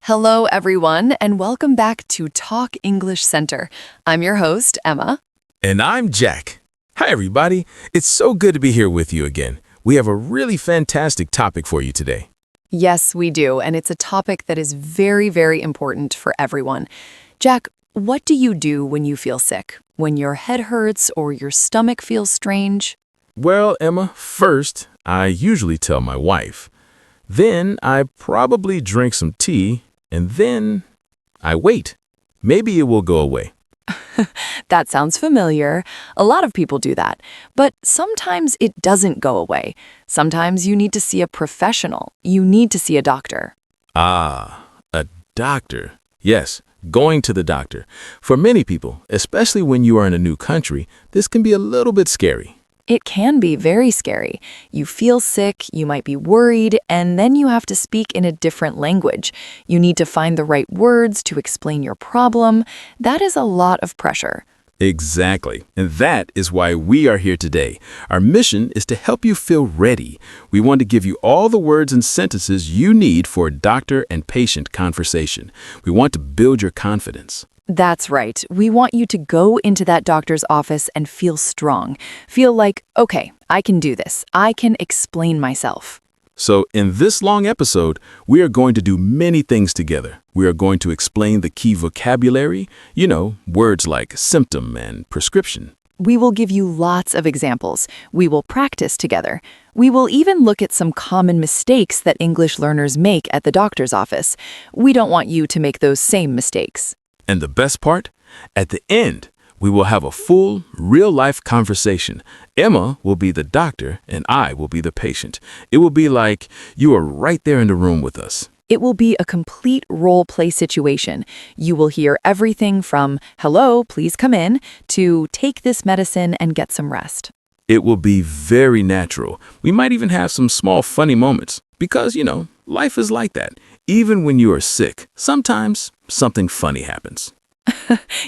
Hello, everyone, and welcome back to Talk English Center. I'm your host, Emma. And I'm Jack. Hi, everybody. It's so good to be here with you again. We have a really fantastic topic for you today. Yes, we do, and it's a topic that is very, very important for everyone. Jack, what do you do when you feel sick? When your head hurts or your stomach feels strange? Well, Emma, first, I usually tell my wife. Then I probably drink some tea, and then I wait. Maybe it will go away. That sounds familiar. A lot of people do that. But sometimes it doesn't go away. Sometimes you need to see a professional. You need to see a doctor. Ah, a doctor. Yes, going to the doctor. For many people, especially when you are in a new country, this can be a little bit scary. It can be very scary. You feel sick, you might be worried, and then you have to speak in a different language. You need to find the right words to explain your problem. That is a lot of pressure. Exactly. And that is why we are here today. Our mission is to help you feel ready. We want to give you all the words and sentences you need for a doctor and patient conversation. We want to build your confidence. That's right. We want you to go into that doctor's office and feel strong. Feel like, okay, I can do this. I can explain myself. So in this long episode, we are going to do many things together. We are going to explain the key vocabulary, words like symptom and prescription. We will give you lots of examples. We will practice together. We will even look at some common mistakes that English learners make at the doctor's office. We don't want you to make those same mistakes. And the best part? At the end, we will have a full, real-life conversation. Emma will be the doctor, and I will be the patient. It will be like you are right there in the room with us. It will be a complete role-play situation. You will hear everything from, hello, please come in, to take this medicine and get some rest. It will be very natural. We might even have some small funny moments. Because, life is like that. Even when you are sick, sometimes something funny happens.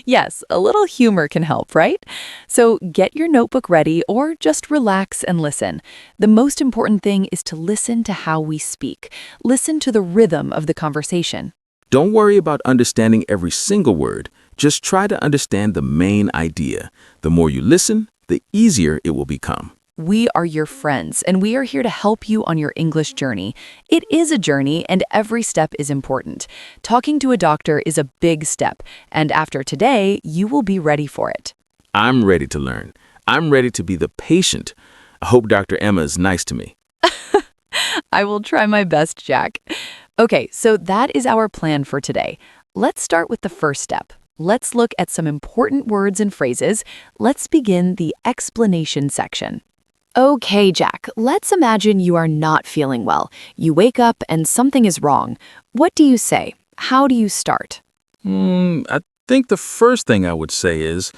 Yes, a little humor can help, right? So get your notebook ready or just relax and listen. The most important thing is to listen to how we speak. Listen to the rhythm of the conversation. Don't worry about understanding every single word. Just try to understand the main idea. The more you listen, the easier it will become. We are your friends, and we are here to help you on your English journey. It is a journey, and every step is important. Talking to a doctor is a big step, and after today, you will be ready for it. I'm ready to learn. I'm ready to be the patient. I hope Dr. Emma is nice to me. I will try my best, Jack. Okay, so that is our plan for today. Let's start with the first step. Let's look at some important words and phrases. Let's begin the explanation section. Okay, Jack, let's imagine you are not feeling well. You wake up and something is wrong. What do you say? How do you start? I think the first thing I would say is,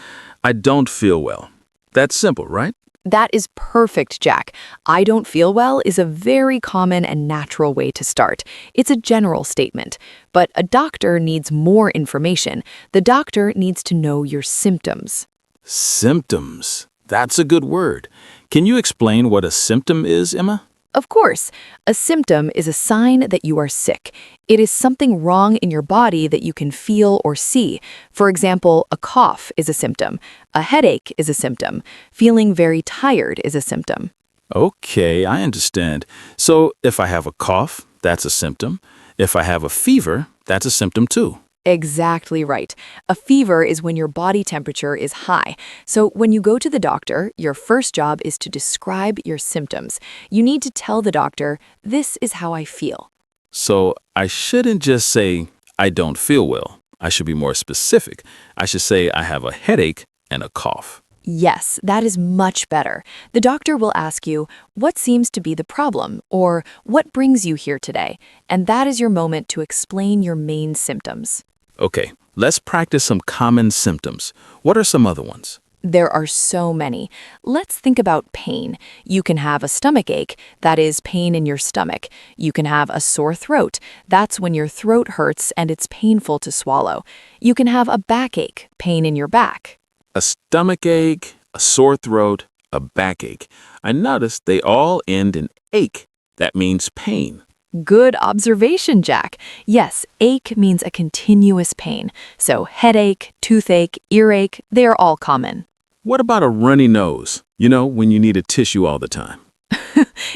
I don't feel well. That's simple, right? That is perfect, Jack. I don't feel well is a very common and natural way to start. It's a general statement. But a doctor needs more information. The doctor needs to know your symptoms. Symptoms. That's a good word. Can you explain what a symptom is, Emma? Of course, a symptom is a sign that you are sick. It is something wrong in your body that you can feel or see. For example, a cough is a symptom. A headache is a symptom. Feeling very tired is a symptom. Okay, I understand. So if I have a cough, that's a symptom. If I have a fever, that's a symptom too. Exactly right. A fever is when your body temperature is high. So when you go to the doctor, your first job is to describe your symptoms. You need to tell the doctor, this is how I feel. So I shouldn't just say, I don't feel well. I should be more specific. I should say I have a headache and a cough. Yes, that is much better. The doctor will ask you, what seems to be the problem, or what brings you here today? And that is your moment to explain your main symptoms. Okay, let's practice some common symptoms. What are some other ones? There are so many. Let's think about pain. You can have a stomach ache, that is pain in your stomach. You can have a sore throat. That's when your throat hurts and it's painful to swallow. You can have a backache, pain in your back. A stomach ache, a sore throat, a backache. I noticed they all end in ache. That means pain. Good observation, Jack. Yes, ache means a continuous pain. So headache, toothache, earache, they are all common. What about a runny nose? You know, when you need a tissue all the time.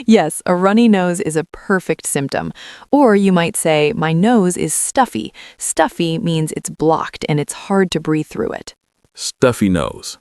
Yes, a runny nose is a perfect symptom. Or you might say, my nose is stuffy. Stuffy means it's blocked and it's hard to breathe through it. Stuffy nose.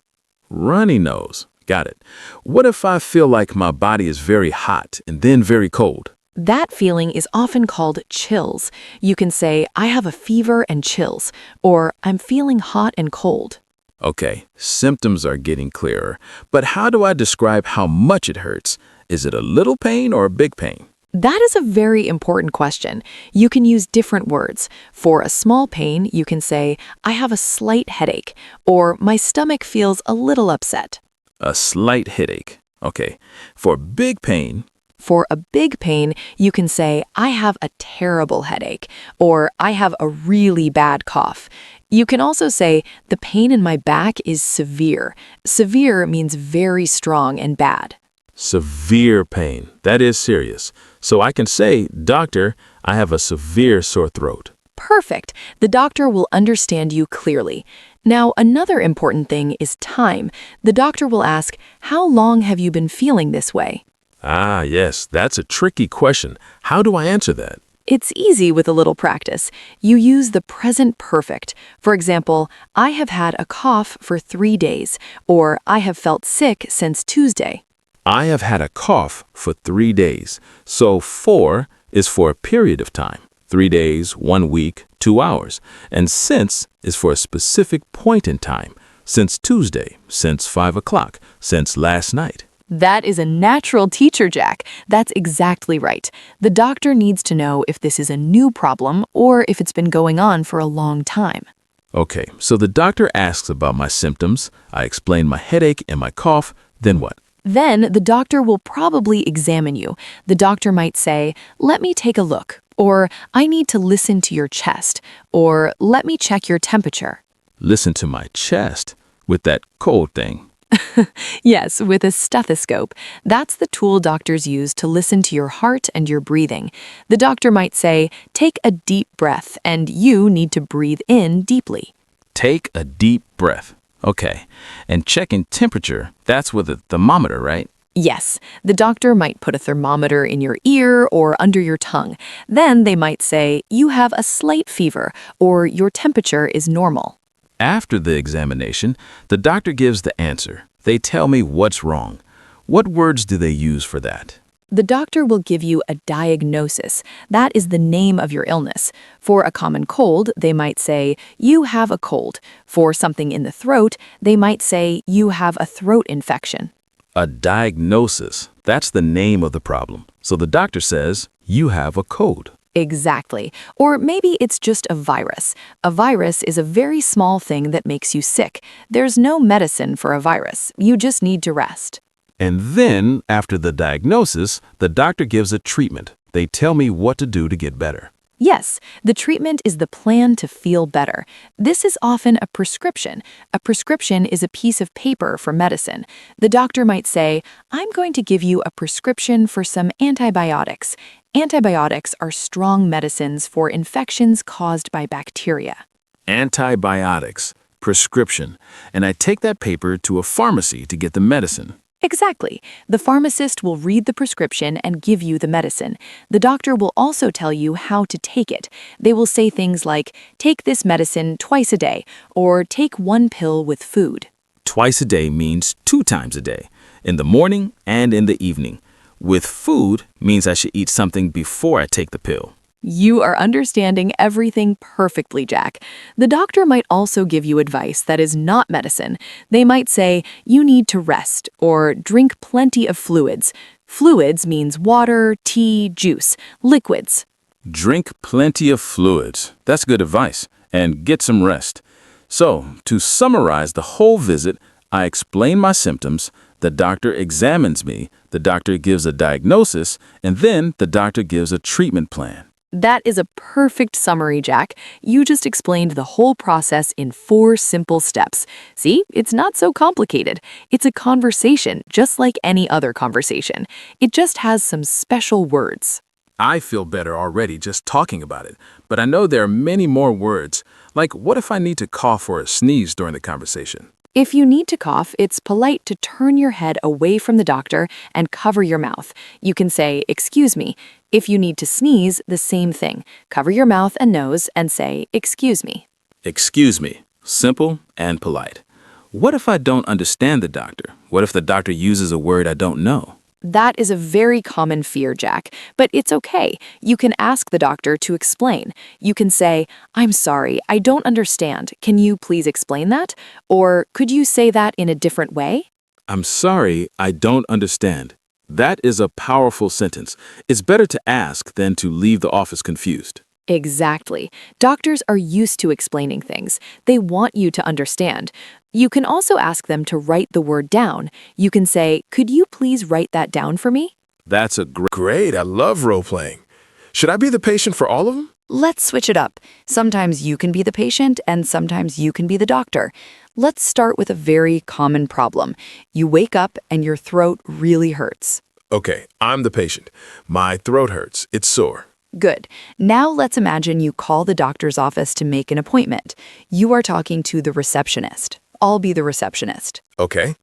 Runny nose. Got it. What if I feel like my body is very hot and then very cold? That feeling is often called chills. You can say, I have a fever and chills, or I'm feeling hot and cold. Okay, symptoms are getting clearer, but how do I describe how much it hurts? Is it a little pain or a big pain? That is a very important question. You can use different words. For a small pain, you can say, I have a slight headache, or my stomach feels a little upset. A slight headache. Okay. For big pain, For a big pain, you can say, I have a terrible headache, or I have a really bad cough. You can also say, the pain in my back is severe. Severe means very strong and bad. severe pain. That is serious. So I can say, Doctor, I have a severe sore throat. Perfect. The doctor will understand you clearly. Now, another important thing is time. The doctor will ask, how long have you been feeling this way? Ah, yes, that's a tricky question. How do I answer that? It's easy with a little practice. You use the present perfect. For example, I have had a cough for 3 days, or I have felt sick since Tuesday. I have had a cough for 3 days. So 4 is for a period of time. 3 days, 1 week, 2 hours. And since is for a specific point in time. Since Tuesday, since 5 o'clock, since last night. That is a natural teacher, Jack. That's exactly right. The doctor needs to know if this is a new problem or if it's been going on for a long time. Okay, so the doctor asks about my symptoms. I explain my headache and my cough. Then what? Then the doctor will probably examine you. The doctor might say, let me take a look, or I need to listen to your chest, or let me check your temperature. Listen to my chest with that cold thing. Yes, with a stethoscope. That's the tool doctors use to listen to your heart and your breathing. The doctor might say, take a deep breath, and you need to breathe in deeply. Take a deep breath. Okay, and checking temperature, that's with a thermometer, right? Yes, the doctor might put a thermometer in your ear or under your tongue. Then they might say, you have a slight fever, or your temperature is normal. After the examination, the doctor gives the answer. They tell me what's wrong. What words do they use for that? The doctor will give you a diagnosis. That is the name of your illness. For a common cold, they might say, you have a cold. For something in the throat, they might say, you have a throat infection. A diagnosis. That's the name of the problem. So the doctor says, you have a cold. Exactly. Or maybe it's just a virus. A virus is a very small thing that makes you sick. There's no medicine for a virus. You just need to rest. And then, after the diagnosis, the doctor gives a treatment. They tell me what to do to get better. Yes, the treatment is the plan to feel better. This is often a prescription. A prescription is a piece of paper for medicine. The doctor might say, I'm going to give you a prescription for some antibiotics. Antibiotics are strong medicines for infections caused by bacteria. Antibiotics, prescription, and I take that paper to a pharmacy to get the medicine. Exactly. The pharmacist will read the prescription and give you the medicine. The doctor will also tell you how to take it. They will say things like, take this medicine twice a day, or take 1 pill with food. Twice a day means 2 times a day, in the morning and in the evening. With food means I should eat something before I take the pill. You are understanding everything perfectly, Jack. The doctor might also give you advice that is not medicine. They might say, you need to rest or drink plenty of fluids. Fluids means water, tea, juice, liquids. Drink plenty of fluids. That's good advice. And get some rest. So, to summarize the whole visit, I explain my symptoms, the doctor examines me, the doctor gives a diagnosis, and then the doctor gives a treatment plan. That is a perfect summary, Jack. You just explained the whole process in 4 simple steps. See, it's not so complicated. It's a conversation, just like any other conversation. It just has some special words. I feel better already just talking about it, but I know there are many more words. Like, what if I need to cough or sneeze during the conversation? If you need to cough, it's polite to turn your head away from the doctor and cover your mouth. You can say, "Excuse me." If you need to sneeze, the same thing. Cover your mouth and nose and say, "Excuse me." Excuse me. Simple and polite. What if I don't understand the doctor? What if the doctor uses a word I don't know? That is a very common fear, Jack, but it's okay. You can ask the doctor to explain. You can say, "I'm sorry, I don't understand. Can you please explain that?" Or, "Could you say that in a different way?" I'm sorry, I don't understand. That is a powerful sentence. It's better to ask than to leave the office confused. Exactly. Doctors are used to explaining things. They want you to understand. You can also ask them to write the word down. You can say, "Could you please write that down for me?" That's a great. Great, I love role playing. Should I be the patient for all of them? Let's switch it up. Sometimes you can be the patient and sometimes you can be the doctor. Let's start with a very common problem. You wake up and your throat really hurts. Okay, I'm the patient. My throat hurts. It's sore. Good. Now let's imagine you call the doctor's office to make an appointment. You are talking to the receptionist. I'll be the receptionist. Okay.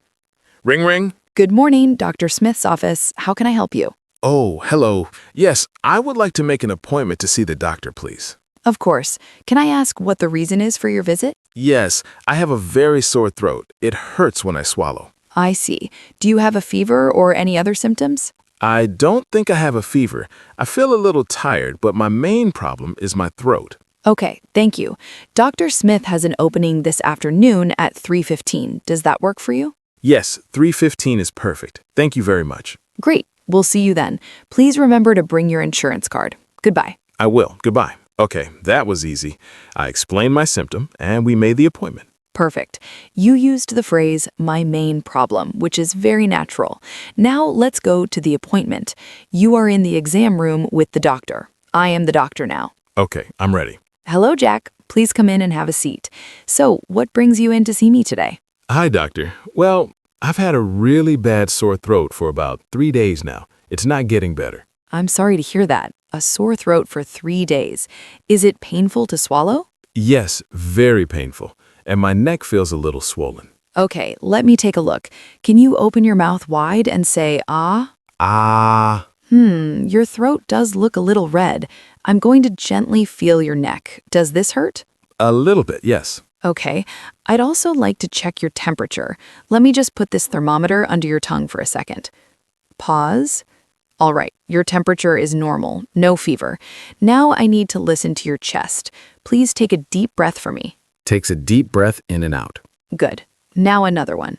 Ring ring. Good morning, Dr. Smith's office. How can I help you? Oh, hello. Yes, I would like to make an appointment to see the doctor, please. Of course. Can I ask what the reason is for your visit? Yes, I have a very sore throat. It hurts when I swallow. I see. Do you have a fever or any other symptoms? I don't think I have a fever. I feel a little tired, but my main problem is my throat. Okay, thank you. Dr. Smith has an opening this afternoon at 3:15. Does that work for you? Yes, 3:15 is perfect. Thank you very much. Great. We'll see you then. Please remember to bring your insurance card. Goodbye. I will. Goodbye. Okay, that was easy. I explained my symptom, and we made the appointment. Perfect. You used the phrase, "my main problem," which is very natural. Now let's go to the appointment. You are in the exam room with the doctor. I am the doctor now. Okay, I'm ready. Hello, Jack. Please come in and have a seat. So, what brings you in to see me today? Hi, doctor. Well, I've had a really bad sore throat for about 3 days now. It's not getting better. I'm sorry to hear that. A sore throat for 3 days. Is it painful to swallow? Yes, very painful. And my neck feels a little swollen. Okay, let me take a look. Can you open your mouth wide and say, "Ah"? Ah, Your throat does look a little red. I'm going to gently feel your neck. Does this hurt? a little bit, yes. Okay. I'd also like to check your temperature. Let me just put this thermometer under your tongue for a second. Pause. All right, your temperature is normal, no fever. Now I need to listen to your chest. Please take a deep breath for me. Takes a deep breath in and out. Good. Now another one.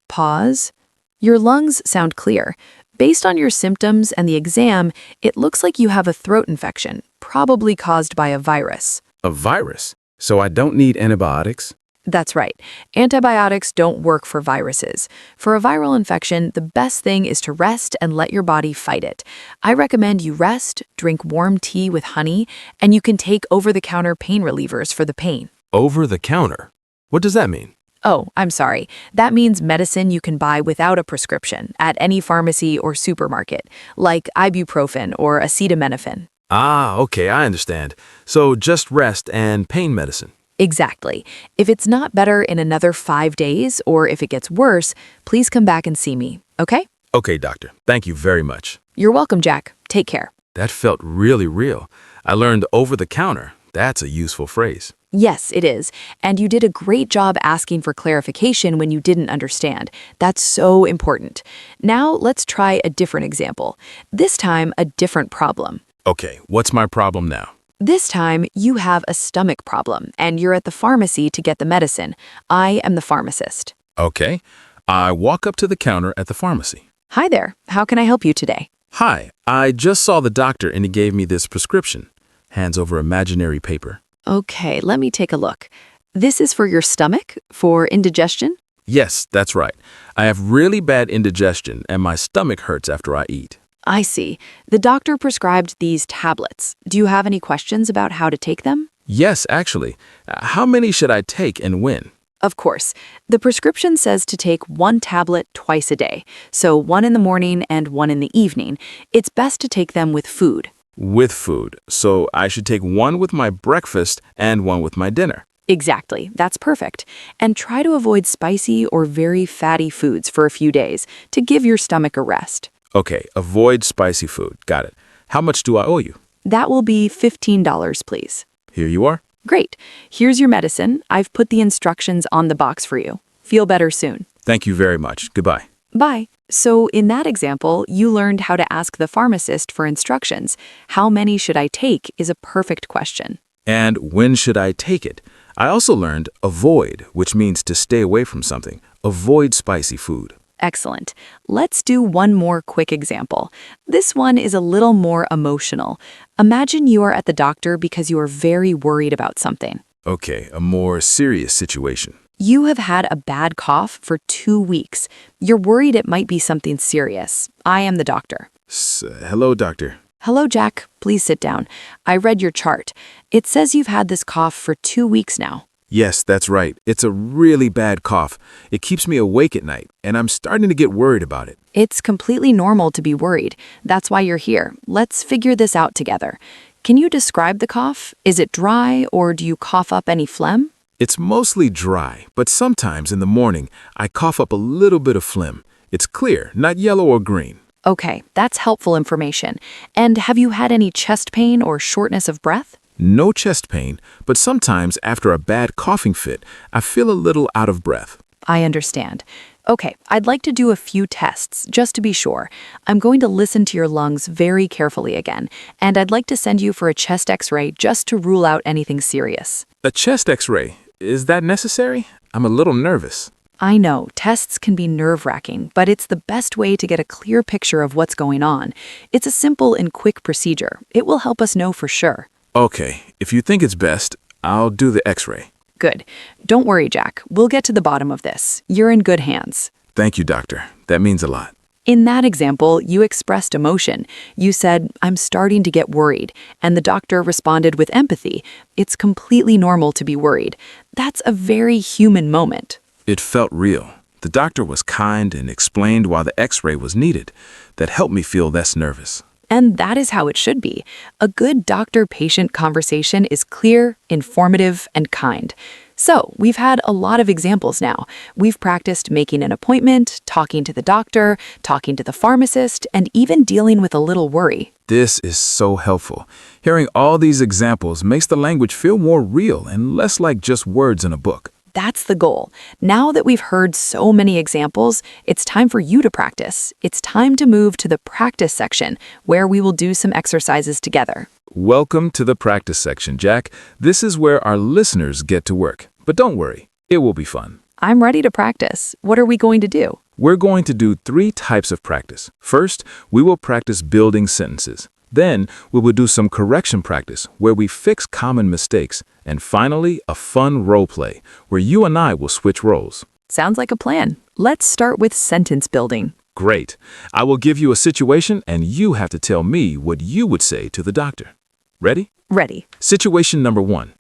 Pause. Your lungs sound clear. Based on your symptoms and the exam, it looks like you have a throat infection, probably caused by a virus. A virus? So I don't need antibiotics? That's right. Antibiotics don't work for viruses. For a viral infection, the best thing is to rest and let your body fight it. I recommend you rest, drink warm tea with honey, and you can take over-the-counter pain relievers for the pain. Over the counter? What does that mean? Oh, I'm sorry. That means medicine you can buy without a prescription at any pharmacy or supermarket, like ibuprofen or acetaminophen. Ah, okay, I understand. So just rest and pain medicine. Exactly. If it's not better in another 5 days, or if it gets worse, please come back and see me, okay? Okay, doctor. Thank you very much. You're welcome, Jack. Take care. That felt really real. I learned over the counter. That's a useful phrase. Yes, it is. And you did a great job asking for clarification when you didn't understand. That's so important. Now let's try a different example. This time, a different problem. Okay, what's my problem now? This time, you have a stomach problem, and you're at the pharmacy to get the medicine. I am the pharmacist. Okay, I walk up to the counter at the pharmacy. Hi there. How can I help you today? Hi, I just saw the doctor and he gave me this prescription. Hands over imaginary paper. Okay, let me take a look. This is for your stomach, for indigestion? Yes, that's right. I have really bad indigestion and my stomach hurts after I eat. I see. The doctor prescribed these tablets. Do you have any questions about how to take them? Yes, actually. How many should I take and when? Of course. The prescription says to take 1 tablet twice a day, so 1 in the morning and 1 in the evening. It's best to take them with food. With food, so I should take one with my breakfast and one with my dinner. Exactly, that's perfect. And try to avoid spicy or very fatty foods for a few days to give your stomach a rest. Okay, avoid spicy food. Got it. How much do I owe you? That will be $15, please. Here you are. Great. Here's your medicine. I've put the instructions on the box for you. Feel better soon. Thank you very much. Goodbye. Bye. So in that example, you learned how to ask the pharmacist for instructions. How many should I take is a perfect question. And when should I take it? I also learned avoid, which means to stay away from something. Avoid spicy food. Excellent. Let's do one more quick example. This one is a little more emotional. Imagine you are at the doctor because you are very worried about something. Okay, a more serious situation. You have had a bad cough for 2 weeks. You're worried it might be something serious. I am the doctor. Hello, doctor. Hello, Jack. Please sit down. I read your chart. It says you've had this cough for 2 weeks now. Yes, that's right. It's a really bad cough. It keeps me awake at night, and I'm starting to get worried about it. It's completely normal to be worried. That's why you're here. Let's figure this out together. Can you describe the cough? Is it dry, or do you cough up any phlegm? It's mostly dry, but sometimes in the morning, I cough up a little bit of phlegm. It's clear, not yellow or green. Okay, that's helpful information. And have you had any chest pain or shortness of breath? No chest pain, but sometimes after a bad coughing fit, I feel a little out of breath. I understand. Okay, I'd like to do a few tests, just to be sure. I'm going to listen to your lungs very carefully again, and I'd like to send you for a chest x-ray just to rule out anything serious. A chest x-ray, is that necessary? I'm a little nervous. I know, tests can be nerve-wracking, but it's the best way to get a clear picture of what's going on. It's a simple and quick procedure. It will help us know for sure. Okay, if you think it's best, I'll do the x-ray. Good. Don't worry, Jack. We'll get to the bottom of this. You're in good hands. Thank you, doctor. That means a lot. In that example, you expressed emotion. You said, "I'm starting to get worried," and the doctor responded with empathy. It's completely normal to be worried. That's a very human moment. It felt real. The doctor was kind and explained why the x-ray was needed. That helped me feel less nervous. And that is how it should be. A good doctor-patient conversation is clear, informative, and kind. So, we've had a lot of examples now. We've practiced making an appointment, talking to the doctor, talking to the pharmacist, and even dealing with a little worry. This is so helpful. Hearing all these examples makes the language feel more real and less like just words in a book. That's the goal. Now that we've heard so many examples, it's time for you to practice. It's time to move to the practice section, where we will do some exercises together. Welcome to the practice section, Jack. This is where our listeners get to work. But don't worry, it will be fun. I'm ready to practice. What are we going to do? We're going to do 3 types of practice. First, we will practice building sentences. Then, we will do some correction practice, where we fix common mistakes. And finally, a fun role play, where you and I will switch roles. Sounds like a plan. Let's start with sentence building. Great. I will give you a situation, and you have to tell me what you would say to the doctor. Ready? Ready. Situation number 1.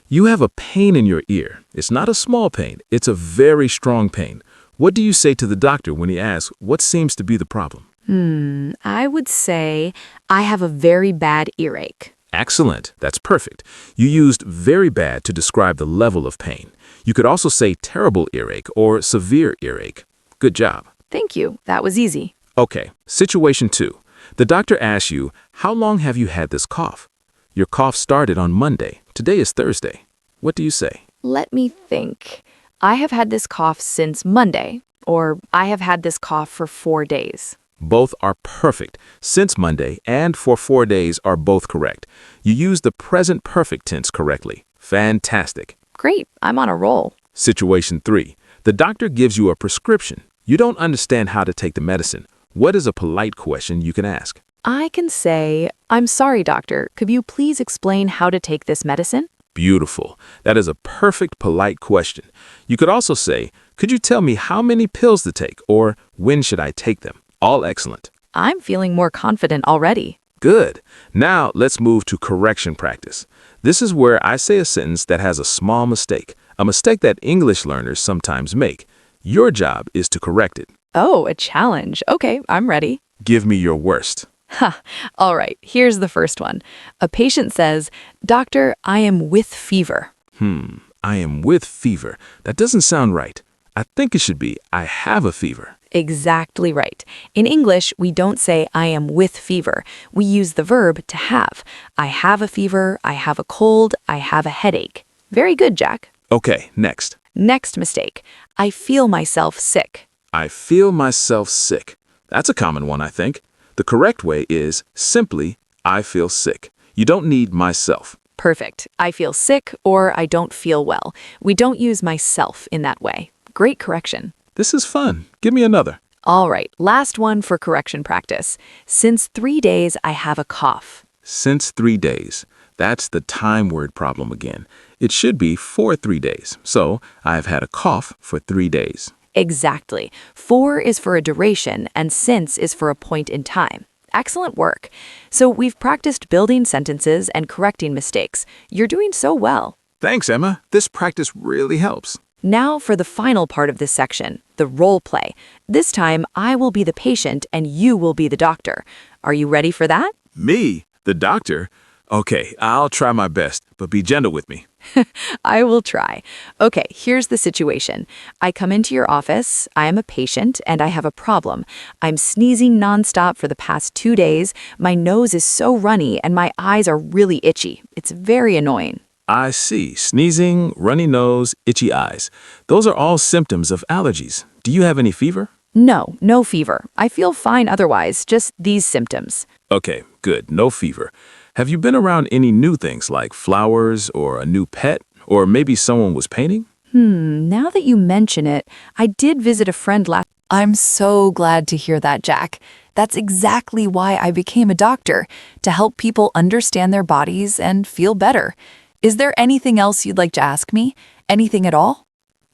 You have a pain in your ear. It's not a small pain. It's a very strong pain. What do you say to the doctor when he asks what seems to be the problem? I would say I have a very bad earache. Excellent. That's perfect. You used very bad to describe the level of pain. You could also say terrible earache or severe earache. Good job. Thank you. That was easy. Okay, situation 2. The doctor asks you, how long have you had this cough? Your cough started on Monday. Today is Thursday. What do you say? Let me think. I have had this cough since Monday, or I have had this cough for 4 days. Both are perfect. Since Monday and for 4 days are both correct. You used the present perfect tense correctly. Fantastic. Great. I'm on a roll. Situation 3. The doctor gives you a prescription. You don't understand how to take the medicine. What is a polite question you can ask? I can say, "I'm sorry, doctor. Could you please explain how to take this medicine?" Beautiful. That is a perfect polite question. You could also say, could you tell me how many pills to take, or when should I take them? All excellent. I'm feeling more confident already. Good. Now let's move to correction practice. This is where I say a sentence that has a small mistake, a mistake that English learners sometimes make. Your job is to correct it. Oh, a challenge. Okay, I'm ready. Give me your worst. Ha, all right, here's the first one. A patient says, "Doctor, I am with fever." I am with fever. That doesn't sound right. I think it should be, I have a fever. Exactly right. In English, we don't say "I am with fever." We use the verb to have. I have a fever, I have a cold, I have a headache. Very good, Jack. Okay, next. Next mistake. I feel myself sick. I feel myself sick. That's a common one, I think. The correct way is simply, I feel sick. You don't need myself. Perfect. I feel sick or I don't feel well. We don't use myself in that way. Great correction. This is fun. Give me another. All right, last one for correction practice. Since 3 days, I have a cough. Since 3 days. That's the time word problem again. It should be for 3 days. So, I've had a cough for 3 days. Exactly. For is for a duration, and since is for a point in time. Excellent work. So we've practiced building sentences and correcting mistakes. You're doing so well. Thanks, Emma. This practice really helps. Now for the final part of this section, the role play. This time, I will be the patient and you will be the doctor. Are you ready for that? Me? The doctor? Okay, I'll try my best, but be gentle with me. I will try. Okay, here's the situation. I come into your office, I am a patient, and I have a problem. I'm sneezing nonstop for the past 2 days, my nose is so runny, and my eyes are really itchy. It's very annoying. I see. Sneezing, runny nose, itchy eyes. Those are all symptoms of allergies. Do you have any fever? No, no fever. I feel fine otherwise, just these symptoms. Okay, good. No fever. Have you been around any new things like flowers or a new pet? Or maybe someone was painting? Now that you mention it, I did visit a friend last. I'm so glad to hear that, Jack. That's exactly why I became a doctor, to help people understand their bodies and feel better. Is there anything else you'd like to ask me? Anything at all?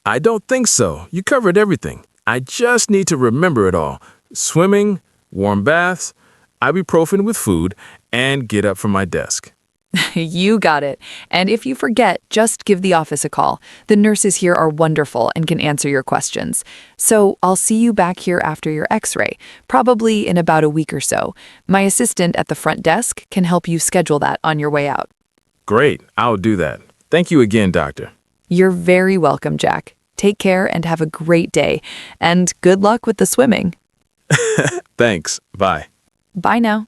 I don't think so. You covered everything. I just need to remember it all. Swimming, warm baths, ibuprofen with food, and get up from my desk. You got it. And if you forget, just give the office a call. The nurses here are wonderful and can answer your questions. So I'll see you back here after your x-ray, probably in about a week or so. My assistant at the front desk can help you schedule that on your way out. Great, I'll do that. Thank you again, doctor. You're very welcome, Jack. Take care and have a great day. And good luck with the swimming. Thanks. Bye. Bye now.